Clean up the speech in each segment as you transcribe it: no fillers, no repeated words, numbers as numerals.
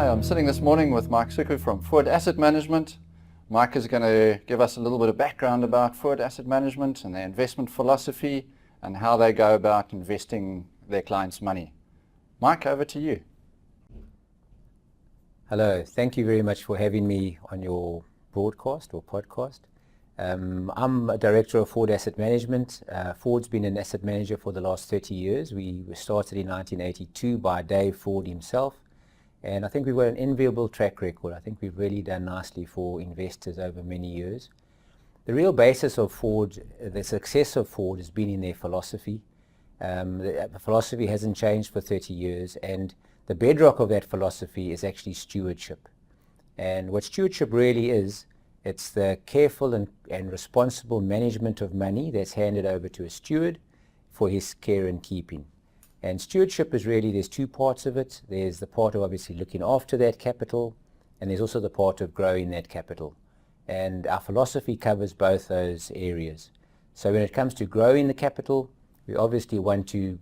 Hi, I'm sitting this morning with Soekoe from Foord Asset Management. Mike is going to give us a little bit of background about Foord Asset Management and their investment philosophy and how they go about investing their clients' money. Mike, over to you. Hello, thank you very much for having me on your broadcast or podcast. I'm a director of Foord Asset Management. Foord's been an asset manager for the last 30 years. We were started in 1982 by Dave Foord himself. And I think we've got an enviable track record. I think we've really done nicely for investors over many years. The real basis of Foord, the success of Foord, has been in their philosophy. The philosophy hasn't changed for 30 years, and the bedrock of that philosophy is actually stewardship. And what stewardship really is, it's the careful and responsible management of money that's handed over to a steward for his care and keeping. And stewardship is really, there's two parts of it. There's the part of obviously looking after that capital, and there's also the part of growing that capital. And our philosophy covers both those areas. So when it comes to growing the capital, we obviously want to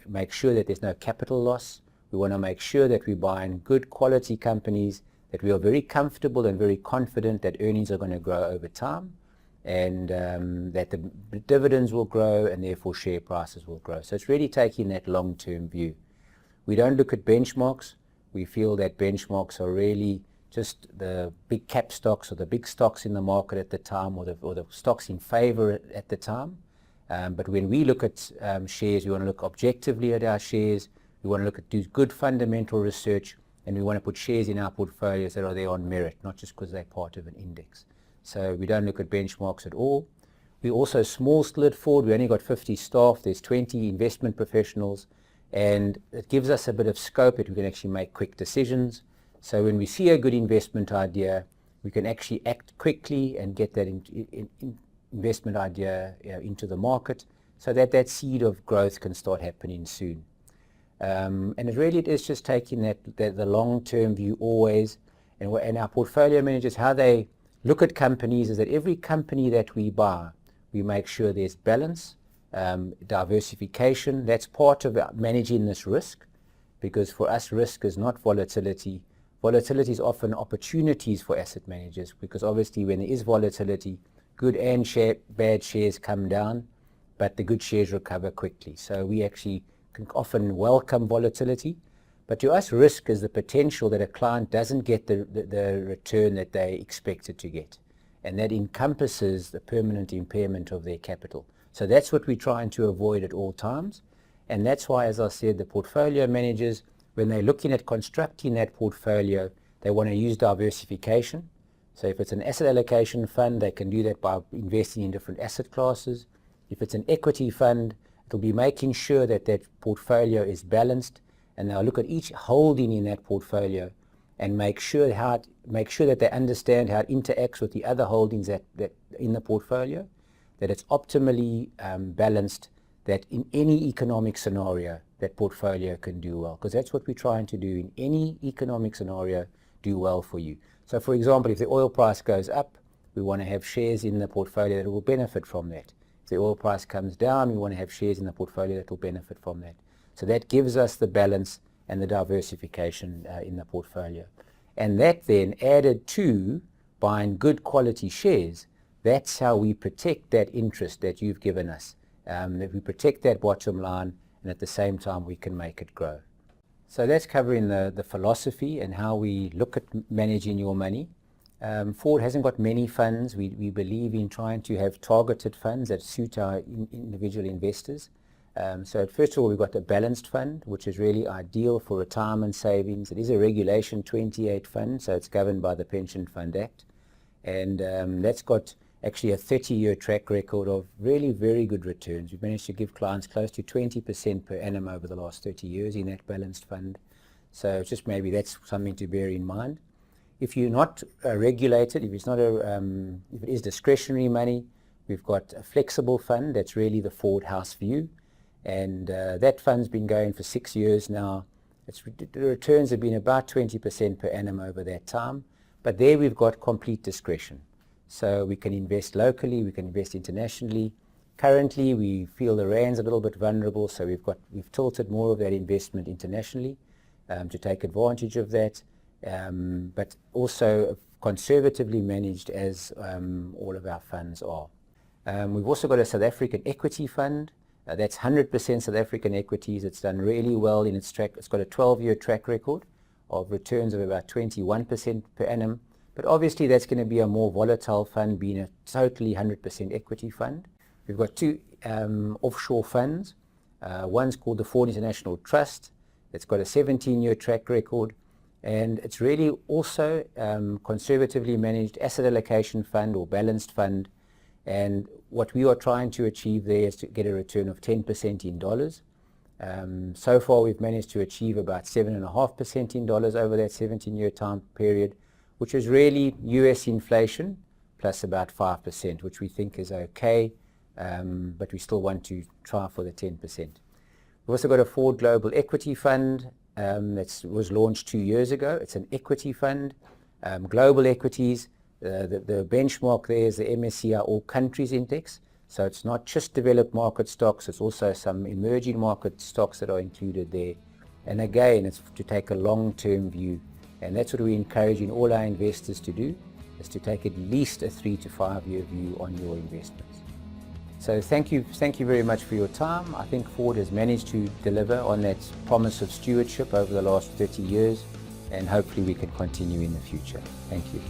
make sure that there's no capital loss. We want to make sure that we're buying good quality companies, that we are very comfortable and very confident that earnings are going to grow over time, and that the dividends will grow and therefore share prices will grow. So it's really taking that long-term view. We don't look at benchmarks. We feel that benchmarks are really just the big cap stocks or the big stocks in the market at the time, or the stocks in favor at the time. But when we look at shares, we want to look objectively at our shares. We want to do good fundamental research, and we want to put shares in our portfolios that are there on merit, not just because they're part of an index. So we don't look at benchmarks at all. We're also small still at Foord. We only got 50 staff. There's 20 investment professionals, and it gives us a bit of scope that we can actually make quick decisions. So when we see a good investment idea, we can actually act quickly and get that investment idea into the market, so that that seed of growth can start happening soon. And it is just taking the long-term view always. And our portfolio managers, how they look at companies is that every company that we buy, we make sure there's balance, diversification. That's part of managing this risk, because for us risk is not volatility. Volatility is often opportunities for asset managers, because obviously when there is volatility, good and bad shares come down, but the good shares recover quickly. So we actually can often welcome volatility. But to us, risk is the potential that a client doesn't get the return that they expected to get. And that encompasses the permanent impairment of their capital. So that's what we're trying to avoid at all times. And that's why, as I said, the portfolio managers, when they're looking at constructing that portfolio, they want to use diversification. So if it's an asset allocation fund, they can do that by investing in different asset classes. If it's an equity fund, it'll be making sure that that portfolio is balanced, and they'll look at each holding in that portfolio and make sure that they understand how it interacts with the other holdings that in the portfolio, that it's optimally balanced, that in any economic scenario that portfolio can do well, because that's what we're trying to do in any economic scenario, do well for you. So for example, if the oil price goes up, we want to have shares in the portfolio that will benefit from that. If the oil price comes down, we want to have shares in the portfolio that will benefit from that. So that gives us the balance and the diversification in the portfolio. And that then, added to buying good quality shares, that's how we protect that interest that you've given us. That we protect that bottom line, and at the same time we can make it grow. So that's covering the philosophy and how we look at managing your money. Foord hasn't got many funds. We believe in trying to have targeted funds that suit our individual investors. So first of all, we've got a balanced fund, which is really ideal for retirement savings. It is a Regulation 28 fund, so it's governed by the Pension Fund Act. And that's got actually a 30-year track record of really very good returns. We've managed to give clients close to 20% per annum over the last 30 years in that balanced fund. So just maybe that's something to bear in mind. If you're not regulated, if it is discretionary money, we've got a flexible fund that's really the Foord House View. And that fund's been going for 6 years now. The returns have been about 20% per annum over that time. But there we've got complete discretion. So we can invest locally, we can invest internationally. Currently, we feel the rand's a little bit vulnerable, so we've tilted more of that investment internationally to take advantage of that. but also conservatively managed as all of our funds are. We've also got a South African equity fund. That's 100% South African equities. It's done really well in its track. It's got a 12-year track record of returns of about 21% per annum. But obviously that's going to be a more volatile fund, being a totally 100% equity fund. We've got two offshore funds. One's called the Foord International Trust. It's got a 17-year track record. And it's really also conservatively managed asset allocation fund or balanced fund. And what we are trying to achieve there is to get a return of 10% in dollars. So far we've managed to achieve about 7.5% in dollars over that 17-year time period, which is really US inflation plus about 5%, which we think is okay, but we still want to try for the 10%. We've also got a Foord Global Equity Fund that was launched 2 years ago. It's an equity fund, global equities. The benchmark there is the MSCI All Countries Index. So it's not just developed market stocks, it's also some emerging market stocks that are included there. And again, it's to take a long-term view. And that's what we're encouraging all our investors to do, is to take at least a 3 to 5 year view on your investments. So thank you very much for your time. I think Foord has managed to deliver on that promise of stewardship over the last 30 years, and hopefully we can continue in the future. Thank you.